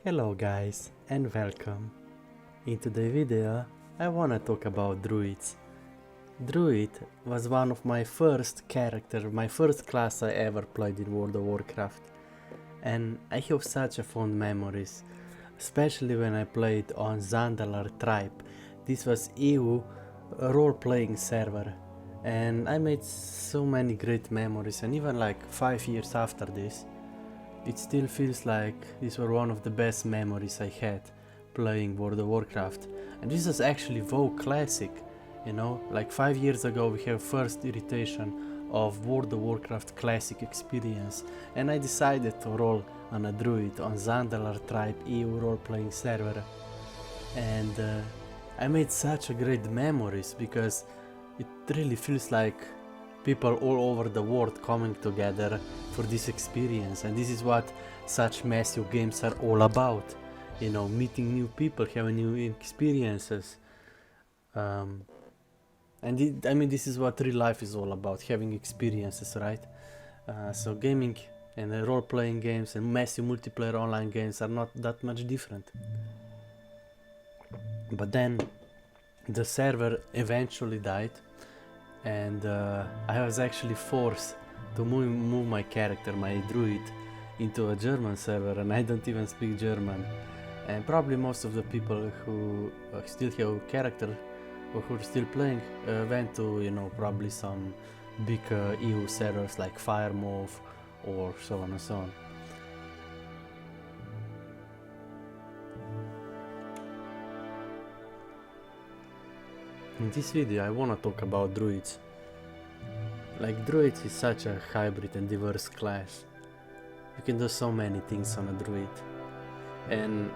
Hello guys and welcome. In today's video I wanna talk about druids. Druid was one of my first character, my first class I ever played in World of Warcraft, and I have such a fond memories, especially when I played on Zandalar tribe. This was EU role-playing server and I made so many great memories, and even like 5 years after this it still feels like these were one of the best memories I had playing World of Warcraft. And this is actually WoW Classic, you know, like 5 years ago we have first iteration of World of Warcraft Classic experience, and I decided to roll on a druid on Zandalar tribe EU role-playing server. And I made such a great memories because it really feels like people all over the world coming together for this experience, and this is what such massive games are all about, you know, meeting new people, having new experiences, I mean this is what real life is all about, having experiences, right? So gaming and role-playing games and massive multiplayer online games are not that much different. But then the server eventually died, and I was actually forced to move my character, my druid, into a German server, and I don't even speak German. And probably most of the people who still have character or who are still playing went to, you know, probably some big EU servers like Firemove or so on and so on. In this video I wanna talk about druids. Like, druids is such a hybrid and diverse class. You can do so many things on a druid. And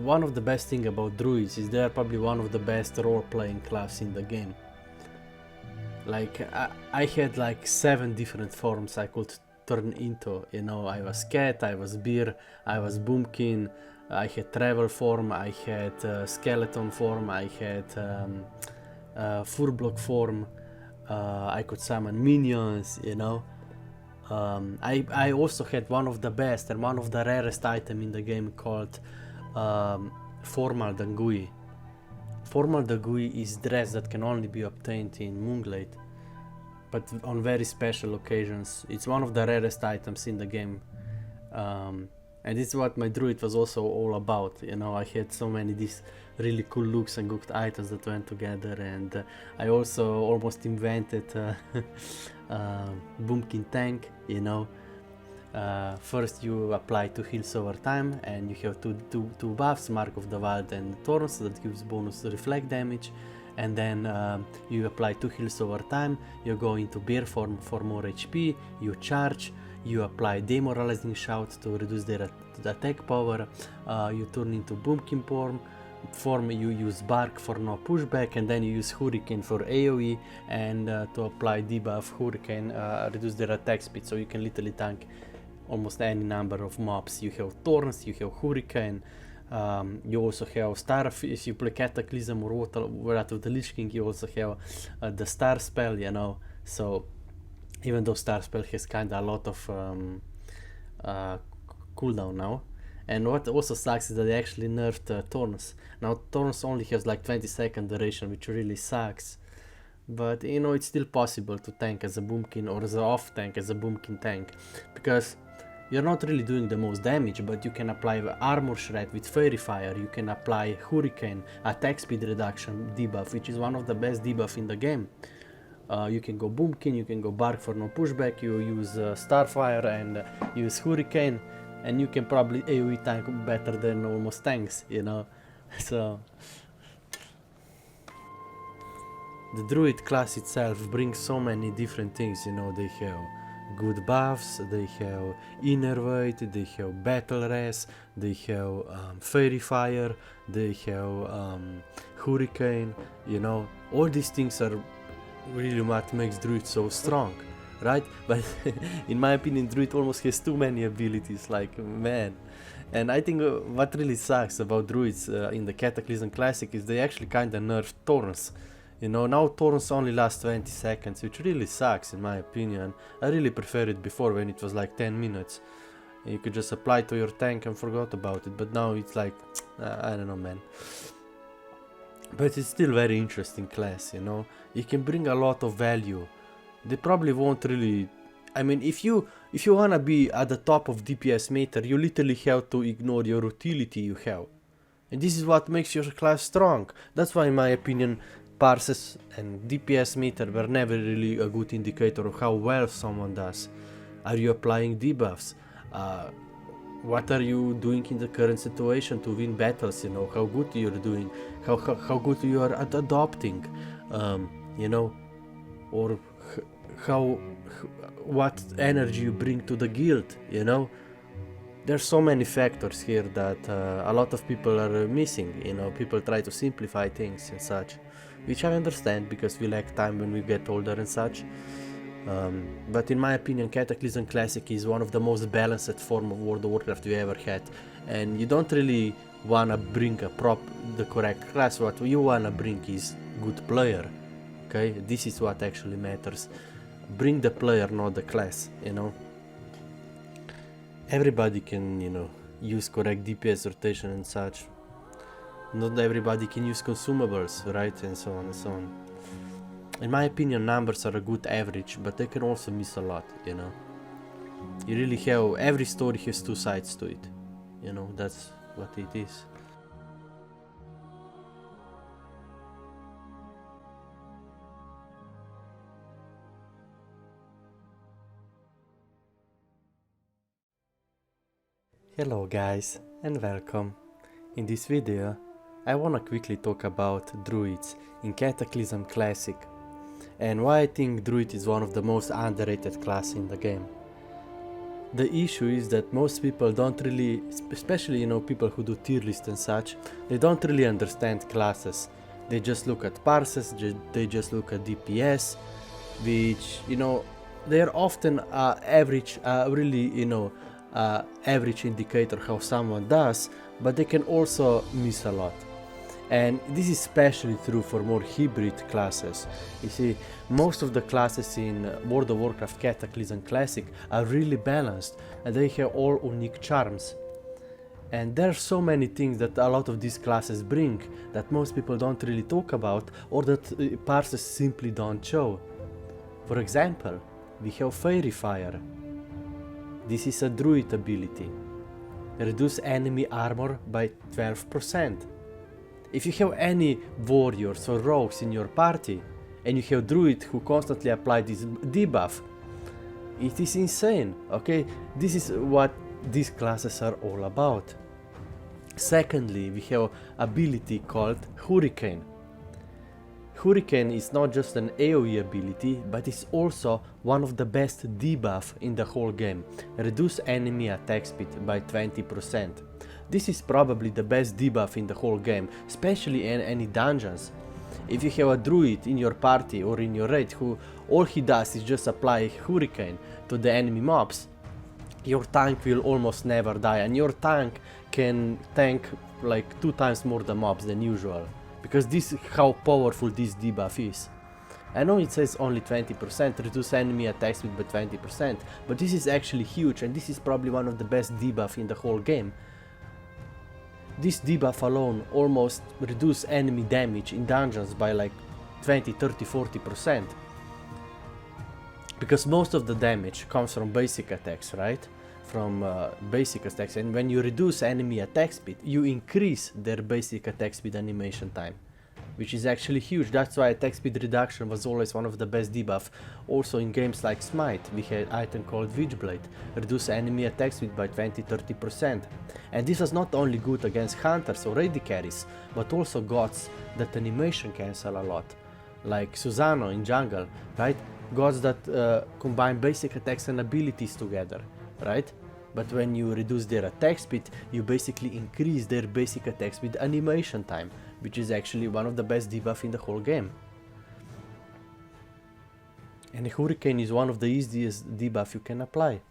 one of the best thing about druids is they are probably one of the best role-playing class in the game. Like, I had like 7 different forms I could turn into, you know. I was cat, I was bear, I was boomkin, I had travel form, I had skeleton form, I had furblock form, I could summon minions, you know. I also had one of the best and one of the rarest item in the game called Formal Dangui. Formal Dangui is dress that can only be obtained in Moonglade, but on very special occasions. It's one of the rarest items in the game. And this is what my druid was also all about, you know. I had so many these really cool looks and good items that went together, and I also almost invented Boomkin tank, you know. First you apply 2 heals over time, and you have two buffs, Mark of the Wild and Thorns, that gives bonus reflect damage, and then you apply 2 heals over time, you go into bear form for more HP, you charge, you apply demoralizing shout to reduce their attack power, you turn into boomkin form, you use bark for no pushback, and then you use hurricane for AoE, and to apply debuff hurricane, reduce their attack speed, so you can literally tank almost any number of mobs. You have thorns, you have hurricane, you also have star. If you play Cataclysm or Wrath of the Lich King, you also have the star spell, you know. So even though star spell has kinda a lot of cooldown now. And what also sucks is that they actually nerfed Thorns. Now Thorns only has like 20-second duration, which really sucks. But you know, it's still possible to tank as a boomkin or as an off tank as a boomkin tank, because you're not really doing the most damage, but you can apply armor shred with fairy fire, you can apply hurricane, attack speed reduction debuff, which is one of the best debuff in the game. You can go boomkin, you can go bark for no pushback, you use starfire and use hurricane, and you can probably AoE tank better than almost tanks, you know. So the druid class itself brings so many different things, you know. They have good buffs, they have inner weight, they have battle res, they have fairy fire, they have hurricane, you know. All these things are really what makes druid so strong, right? But in my opinion, druid almost has too many abilities, like, man. And I think what really sucks about druids in the Cataclysm Classic is they actually kinda nerfed Thorns. You know, now Thorns only last 20 seconds, which really sucks in my opinion. I really prefer it before, when it was like 10 minutes. You could just apply to your tank and forgot about it, but now it's like, I don't know, man. But it's still very interesting class, you know. You can bring a lot of value. They probably won't really... I mean, if you wanna be at the top of DPS meter, you literally have to ignore your utility you have. And this is what makes your class strong. That's why, in my opinion, parses and DPS meter were never really a good indicator of how well someone does. Are you applying debuffs? What are you doing in the current situation to win battles, you know, how good you're doing, how good you are at adopting, you know, or what energy you bring to the guild, you know. There's so many factors here that a lot of people are missing, you know. People try to simplify things and such, which I understand because we lack time when we get older and such. But in my opinion, Cataclysm Classic is one of the most balanced form of World of Warcraft we ever had, and you don't really wanna bring the correct class. What you wanna bring is good player. Okay, this is what actually matters. Bring the player, not the class. You know, everybody can, you know, use correct DPS rotation and such. Not everybody can use consumables, right, and so on and so on. In my opinion, numbers are a good average, but they can also miss a lot, you know. You really have, every story has two sides to it, you know, that's what it is. Hello guys, and welcome. In this video, I wanna quickly talk about druids in Cataclysm Classic, and why I think druid is one of the most underrated classes in the game. The issue is that most people don't really, especially, you know, people who do tier list and such, they don't really understand classes. They just look at parses, they just look at DPS, which, you know, they're often average, really, you know, average indicator how someone does, but they can also miss a lot. And this is especially true for more hybrid classes. You see, most of the classes in World of Warcraft Cataclysm Classic are really balanced, and they have all unique charms. And there are so many things that a lot of these classes bring that most people don't really talk about, or that parses simply don't show. For example, we have Fairy Fire. This is a druid ability. Reduce enemy armor by 12%. If you have any warriors or rogues in your party, and you have druid who constantly apply this debuff, it is insane, okay? This is what these classes are all about. Secondly, we have ability called Hurricane. Hurricane is not just an AoE ability, but it's also one of the best debuff in the whole game. Reduce enemy attack speed by 20%. This is probably the best debuff in the whole game, especially in any dungeons. If you have a druid in your party or in your raid who all he does is just apply Hurricane to the enemy mobs, your tank will almost never die, and your tank can tank like 2 times more the mobs than usual, because this is how powerful this debuff is. I know it says only 20%, reduce enemy attack speed by 20%, but this is actually huge, and this is probably one of the best debuff in the whole game. This debuff alone almost reduces enemy damage in dungeons by like 20, 30, 40%. Because most of the damage comes from basic attacks, right? From basic attacks, and when you reduce enemy attack speed, you increase their basic attack speed animation time, which is actually huge. That's why attack speed reduction was always one of the best debuff. Also in games like Smite, we had an item called Witchblade, reduce enemy attack speed by 20-30%. And this was not only good against hunters or AD carries, but also gods that animation cancel a lot, like Susano in jungle, right? Gods that combine basic attacks and abilities together, right? But when you reduce their attack speed, you basically increase their basic attack speed animation time, which is actually one of the best debuff in the whole game. And Hurricane is one of the easiest debuff you can apply.